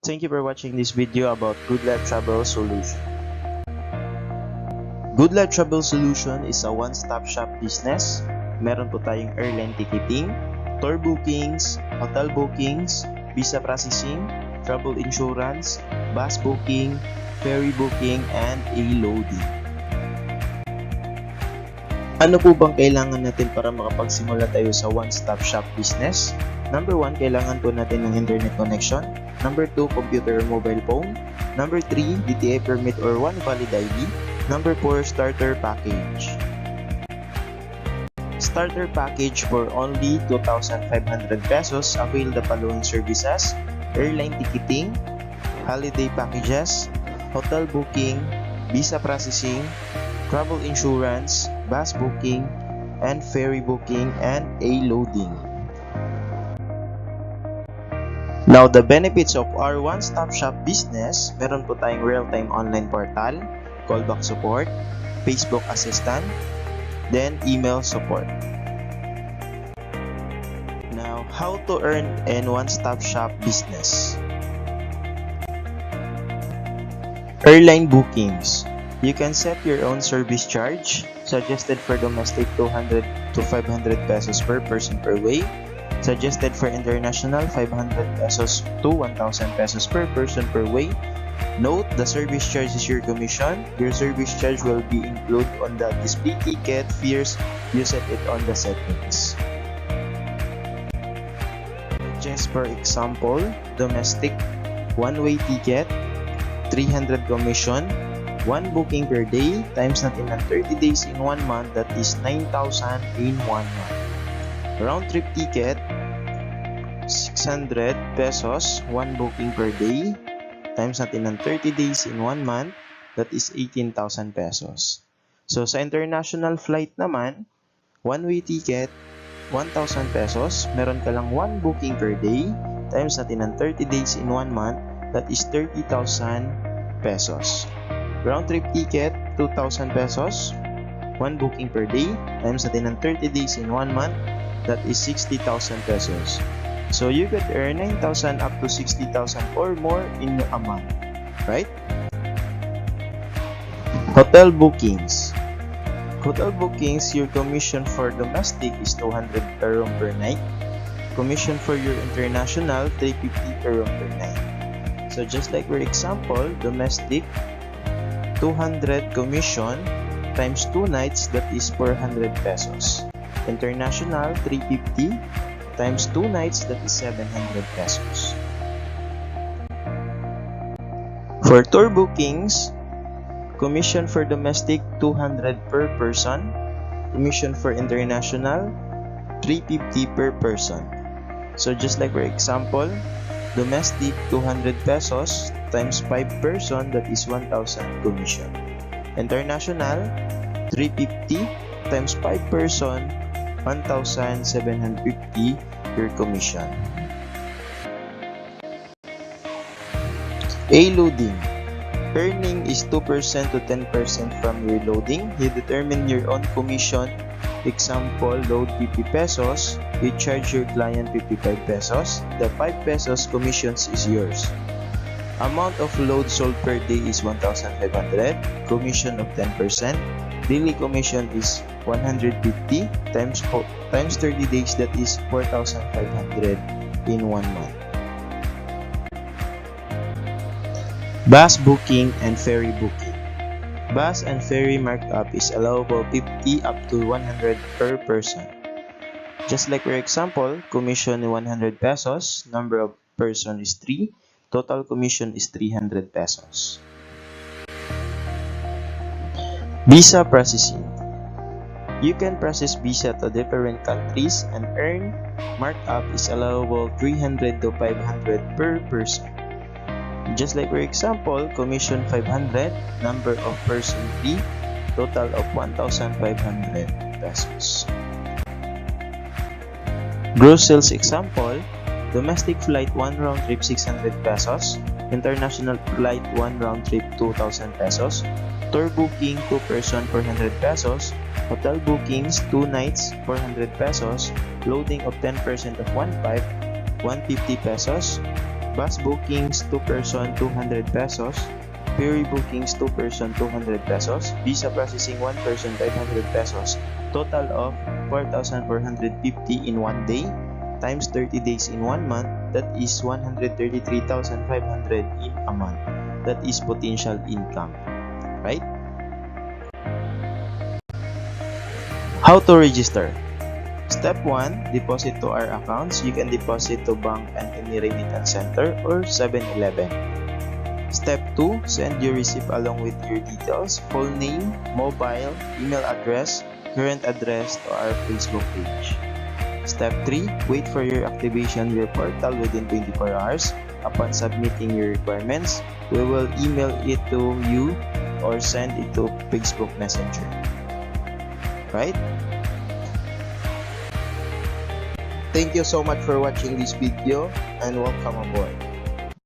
Thank you for watching this video about Good Life Travel Solution. Good Life Travel Solution is a one-stop shop business. Meron po tayong airline ticketing, tour bookings, hotel bookings, visa processing, travel insurance, bus booking, ferry booking, and a-loading. Ano po bang kailangan natin para makapagsimula tayo sa one-stop shop business? Number 1, kailangan po natin ng internet connection. Number 2, computer or mobile phone. Number 3, DTA permit or one valid ID. Number 4, starter package. Starter package for only 2,500 pesos avail the following services: airline ticketing, holiday packages, hotel booking, visa processing, travel insurance, bus booking, and ferry booking, and a-loading. Now, the benefits of our one-stop shop business, meron po tayong real-time online portal, callback support, Facebook assistant, then email support. Now, how to earn in one-stop shop business? Airline bookings. You can set your own service charge, suggested for domestic 200 to 500 pesos per person per way. Suggested for international, 500 pesos to 1,000 pesos per person per way. Note, the service charge is your commission. Your service charge will be included on the display ticket fees. You set it on the settings. Just for example, domestic one-way ticket, 300 commission, 1 booking per day, times natin ng 30 days in 1 month, that is 9,000 in 1 month. Round trip ticket, 600 pesos, 1 booking per day, times natin ng 30 days in 1 month, that is 18,000 pesos. So sa international flight naman, one-way ticket, 1,000 pesos, meron ka lang 1 booking per day, times natin ng 30 days in 1 month, that is 30,000 pesos. Round trip ticket, 2,000 pesos, 1 booking per day, times natin ng 30 days in 1 month, that is 60,000 pesos. So you could earn 9,000 up to 60,000 or more in a month, right? Hotel bookings. Hotel bookings, your commission for domestic is 200 per room per night. Commission for your international, 350 per room per night. So just like for example, domestic, 200 commission times 2 nights, that is 400 pesos. International, 350 times 2 nights, that is 700 pesos. For tour bookings, commission for domestic, 200 per person. Commission for international, 350 per person. So just like for example, domestic, 200 pesos times 5 person, that is 1,000 commission. International, 350 times 5 person, 1,750 per commission. A-loading. Earning is 2% to 10% from your loading. You determine your own commission. Example, load 50 pesos. You charge your client 55 pesos. The 5 pesos commissions is yours. Amount of load sold per day is 1,500. Commission of 10%. Daily commission is 150 times 30 days, that is 4,500 in 1 month. Bus booking and ferry booking. Bus and ferry markup is allowable 50 up to 100 per person. Just like for example, commission is 100 pesos, number of person is 3, total commission is 300 pesos. Visa processing. You can process visa to different countries and earn. Markup is allowable 300 to 500 per person. Just like for example, commission 500, number of person 3, total of 1,500 pesos. Gross sales example, domestic flight 1 round trip 600 pesos, international flight 1 round trip 2,000 pesos, tour booking 2 person 400 pesos, hotel bookings 2 nights 400 pesos, loading of 10% of 1,500, 150 pesos, Bus bookings 2 person 200 pesos. Ferry bookings 2 person 200 pesos. Visa processing 1 person 500 pesos. Total of 4,450 in 1 day times 30 days in 1 month, that is 133,500 in a month. That is potential income, right? How to register? Step 1, deposit to our accounts. You can deposit to bank and any remittance center or 7-Eleven. Step 2, send your receipt along with your details, full name, mobile, email address, current address to our Facebook page. Step 3, wait for your activation your portal within 24 hours. Upon submitting your requirements, we will email it to you or send it to Facebook Messenger. Right? Thank you so much for watching this video and welcome aboard.